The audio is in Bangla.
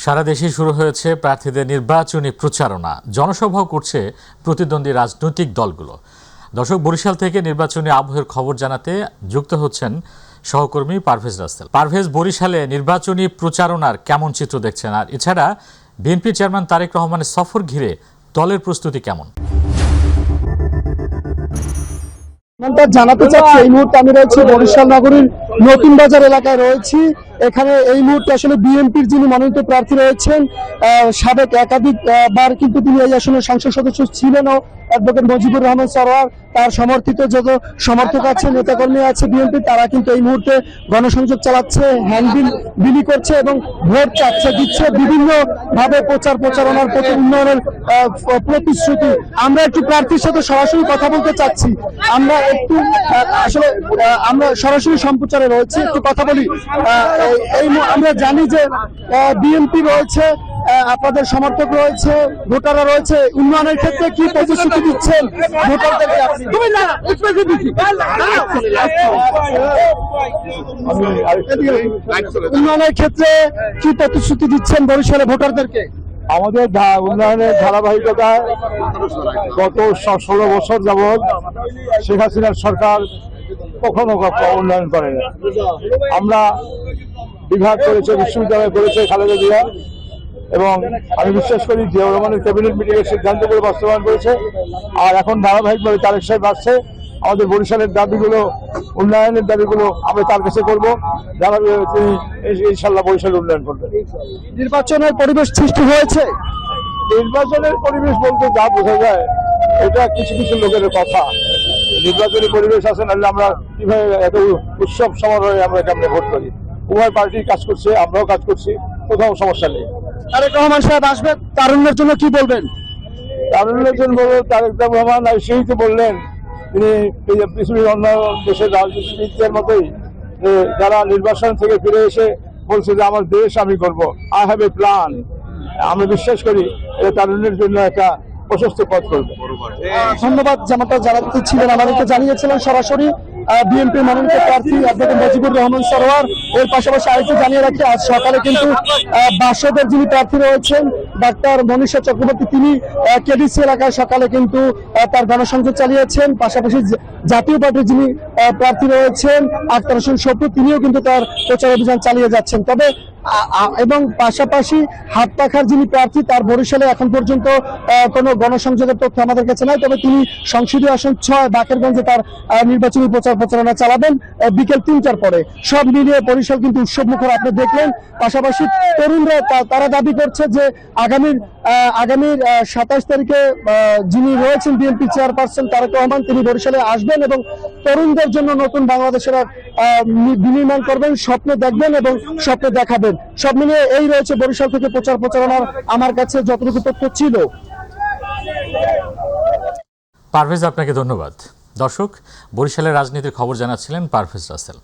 সারা দেশে শুরু হয়েছে প্রার্থীদের নির্বাচনী প্রচারণা। জনসভাও করছে প্রতিদ্বন্দ্বী রাজনৈতিক দলগুলো। দর্শক, বরিশাল থেকে নির্বাচনী আবহের খবর জানাতে যুক্ত হচ্ছেন সহকর্মী পারভেজ রাসেল। পারভেজ, বরিশালে নির্বাচনী প্রচারণার কেমন চিত্র দেখছেন, আর এছাড়া বিএনপি চেয়ারম্যান তারেক রহমানের সফর ঘিরে দলের প্রস্তুতি কেমন? জানাতে চাচ্ছি, এই মুহূর্তে আমি রয়েছি বরিশাল নগরীর নতুন বাজার এলাকায় রয়েছি। এখানে এই মুহূর্তে আসলে বিএনপির যিনি মনোনীত প্রার্থী রয়েছেন, সাবেক একাধিক বার কিন্তু তিনি এই আসলে সংসদ সদস্য ছিলেনও, অ্যাডভোকেট মুজিবুর রহমান সরোয়ার, তার সমর্থিত যত সমর্থক আছে, নেতাকর্মী আছে বিএনপি, তারা কিন্তু এই মুহূর্তে গণসংযোগ চালাচ্ছে, হ্যান্ডবিল বিলি করছে এবং ভোট দিচ্ছে বিভিন্ন ভাবে প্রচারণার প্রতি উন্নয়নের প্রতিশ্রুতি। আমরা একটু প্রার্থীর সাথে সরাসরি কথা বলতে চাচ্ছি। আমরা একটু আসলে আমরা সরাসরি সম্প্রচারে রয়েছে, একটু কথা বলি। আমরা জানি যে বিএনপি রয়েছে, আপনাদের সমর্থক রয়েছে, ভোটাররা রয়েছে। উন্নয়নের ক্ষেত্রে কি প্রতিশ্রুতি দিচ্ছেন ভোটারদেরকে? উন্নয়নের ক্ষেত্রে কি প্রতিশ্রুতি দিচ্ছেন বরিশালে ভোটারদেরকে? আমাদের উন্নয়নের ধারাবাহিকতায় গত 16 বছর যাবৎ শেখ হাসিনার সরকার কখনো উন্নয়ন করে না। আমরা বিভাগ করেছে, বিশ্ববিদ্যালয় করেছে খালেদা জিয়া, এবং আমি বিশ্বাস করি জিয়াউর রহমানের ক্যাবিনেট মিটিংয়ের সিদ্ধান্তগুলো বাস্তবায়ন করেছে। আর এখন ধারাবাহিকভাবে তারেক সাহেব আসছে, আমাদের বরিশালের দাবিগুলো, উন্নয়নের দাবিগুলো আমরা তার কাছে করবো। তিনি ইনশাল্লাহ বরিশাল উন্নয়ন করবেন। নির্বাচনের পরিবেশ সৃষ্টি হয়েছে। নির্বাচনের পরিবেশ বলতে যা বোঝা যায়, এটা কিছু কিছু লোকের কথা। নির্বাচনী পরিবেশ আছে, নাহলে আমরা কিভাবে এত উৎসব সমারোহে আমরা এখানে ভোট করি? উভয় পার্টি কাজ করছে, আমরাও কাজ করছি, কোথাও সমস্যা নেই। তারেক রহমান সাহেব আসবে, তারুণ্যের জন্য কি বলবেন? তারুণ্যের জন্য বলবো, তারেক রহমান সেই তো বললেন, তিনি পৃথিবীর অন্য দেশের রাজনীতিবিদদের মতোই যারা নির্বাচন থেকে ফিরে এসে বলছে যে আমার দেশ আমি করবো, আই হ্যাভ এ প্ল্যান। আমরা বিশ্বাস করি এটা তারুণ্যের জন্য একটা প্রশস্ত পথ করবে। ধন্যবাদ। যেমনটা জানাতে ছিলেন, আমাদেরকে জানিয়েছিলেন সরাসরি বিএনপি মনোনীত প্রার্থী অ্যাডভোকেট মুজিবুর রহমান সরোয়ার। এর পাশাপাশি আরেকটু জানিয়ে রাখি, আজ সকালে কিন্তু বাসদের যিনি প্রার্থী রয়েছেন ডাক্তার মনীষা চক্রবর্তী, তিনি কেডিসি এলাকায় সকালে কিন্তু তার গণসংযোগ চালিয়েছেন। পাশাপাশি জাতীয় পার্টির যিনি প্রার্থী রয়েছেন আখতার হোসেন সপু, তিনিও কিন্তু তার প্রচার অভিযান চালিয়ে যাচ্ছেন। তবে এবং পাশাপাশি হাতপাখার যিনি প্রার্থী, তার বরিশালে এখন পর্যন্ত কোনো গণসংযোগের তথ্য আমাদের কাছে নাই। তবে তিনি সংসদীয় আসন 6 বাকেরগঞ্জে তার নির্বাচনী প্রচারণা চালাবেন বিকেল 3টার পরে। সব মিলিয়ে বরিশাল কিন্তু উৎসব মুখর আপনি দেখলেন। পাশাপাশি তরুণরা তারা দাবি করছে যে আগামীর 27 তারিখে যিনি রয়েছেন বিএনপি চেয়ারপারসন তারেক রহমান, তিনি বরিশালে আসবেন এবং তরুণদের জন্য নতুন বাংলাদেশের বিনির্মাণ করবেন, স্বপ্ন দেখবেন এবং স্বপ্ন দেখাবেন। সব মিলিয়ে এই রয়েছে বরিশাল থেকে প্রচারণার আমার কাছে যতটুকু তথ্য ছিল। পারভেজ, আপনাকে ধন্যবাদ। দর্শক, বরিশালের রাজনীতির খবর জানাচ্ছিলেন পারভেজ রাসেল।